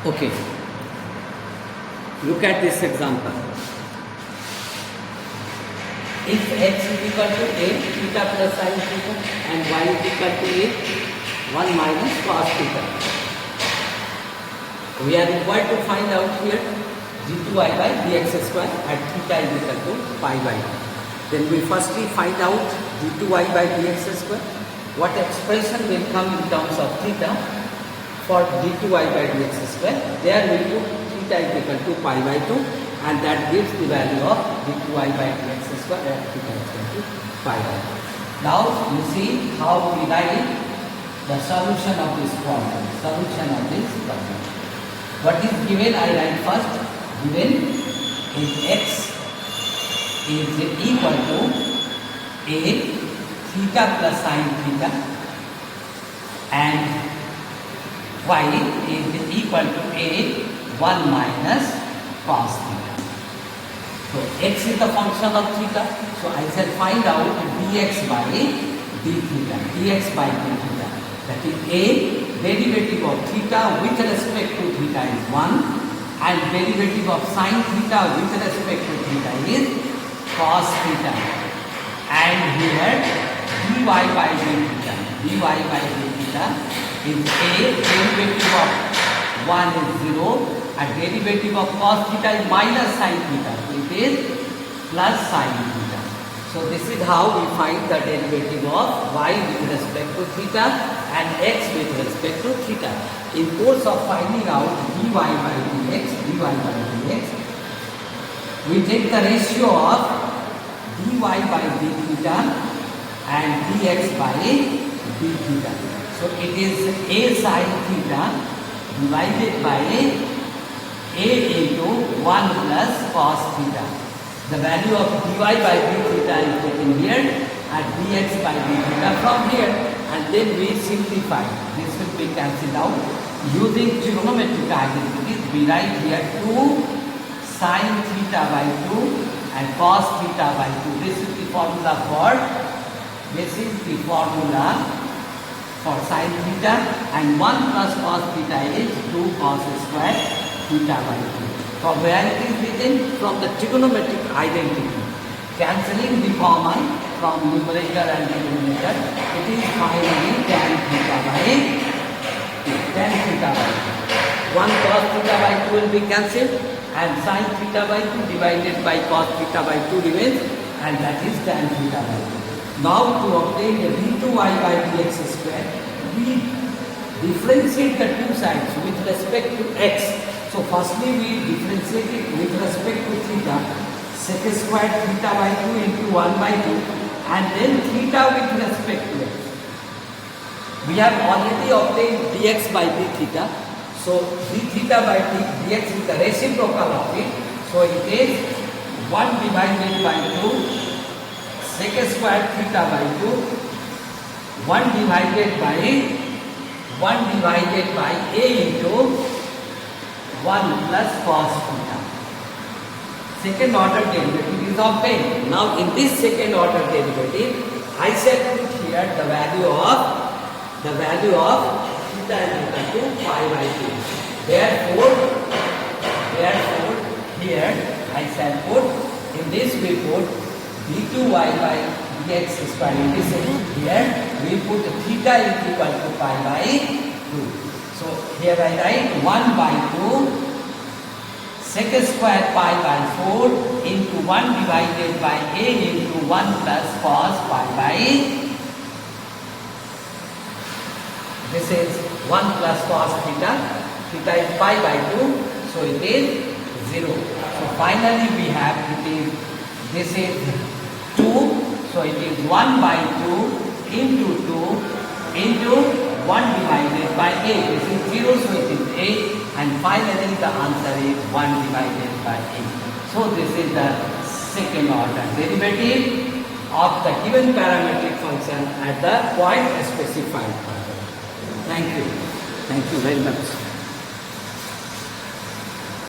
Okay, look at this example. If x is equal to a theta plus sin theta and y is equal to a 1 minus cos theta, we are required to find out here d2y by dx square at theta is equal to pi by 2. Then we firstly find out d2y by dx square. What expression will come in terms of theta for d2y by dx square? There we put theta is equal to pi by 2, and that gives the value of d2y by dx square at theta is equal to pi by 2. Now you see how we write the solution of this problem. What is given? I write first. Given is x is equal to a theta plus sin theta and y is equal to a 1 minus cos theta. So x is the function of theta. So I shall find out dx by d theta. Dx by d theta. That is a derivative of theta with respect to theta is 1 and derivative of sin theta with respect to theta is cos theta. And here dy by d theta. Dy by d theta is a derivative of 1 is 0 and derivative of cos theta is minus sin theta. It is plus sin theta. So this is how we find the derivative of y with respect to theta and x with respect to theta. In course of finding out dy by dx, we take the ratio of dy by d theta and dx by d theta. So it is a sin theta divided by a into 1 plus cos theta. The value of dy by d theta is taken here and dx by d theta from here, and then we simplify. This will be cancelled out. Using trigonometric identities, we write here 2 sin theta by 2 and cos theta by 2. This is the formula for sin theta, and 1 plus cos theta is 2 cos square theta by 2. From where it is written? From the trigonometric identity. Cancelling the common from numerator and denominator, it is finally tan theta by 2. 1 cos theta by 2 will be cancelled and sin theta by 2 divided by cos theta by 2 remains, and that is tan theta by 2. Now to obtain the d2y by dx square, we differentiate the two sides with respect to x. So firstly we differentiate it with respect to theta, sec square theta by 2 into 1 by 2, and then theta with respect to x. We have already obtained dx by d theta. So d theta by dx is the reciprocal of it. So it is 1 divided by 2 sec square theta by 2, 1 divided by a into 1 plus cos theta. Second order derivative is obtained. Now in this second order derivative, I shall put here the value of theta is equal to pi by 2. Therefore here I shall put, in this we put d2y by dx square. In this here we put theta is equal to pi by 2. So here I write 1 by 2 sec square pi by 4 into 1 divided by a into 1 plus cos pi by. This is 1 plus cos theta. Theta is pi by 2, so it is 0. So finally we have this is 2, so it is 1 by 2 into 2 into 1 divided by a. This is 0, so it is 8, and finally the answer is 1 divided by 8. So this is the second order derivative of the given parametric function at the point specified. Thank you very much.